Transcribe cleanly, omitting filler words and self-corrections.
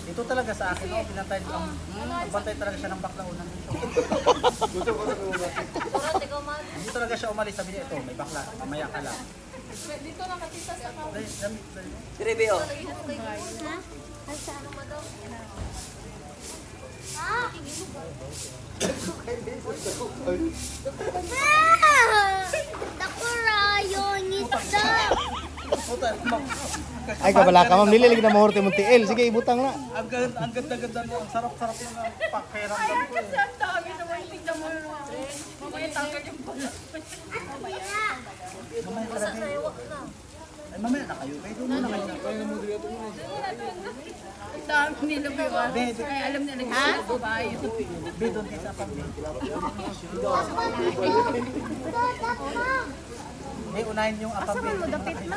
Ito talaga sa akin, oh, pinantay bantay talaga siya ng bakla unang dito. Hindi talaga siya umalis, sabi niya ito, may bakla, mamaya ka lang. Dito nakatita sa ako. Si Rebeo. Ay kabala ka ma'am, nililig na mahorte mong tiil. Sige, ibutang na. Ang ganda-ganda mo, ang sarap-sarap yung pakiramdam ko eh. Ang dami naman tingnan mo. Mamaya tanggal yung pala. Mamaya ka lang eh. Ay, mamaya na kayo. Kayo doon na kayo. Ang dami nila ba? Ay, alam nila yung babae. Be, doon kayo sa pamilya. May unahin yung apambil. Dapit na.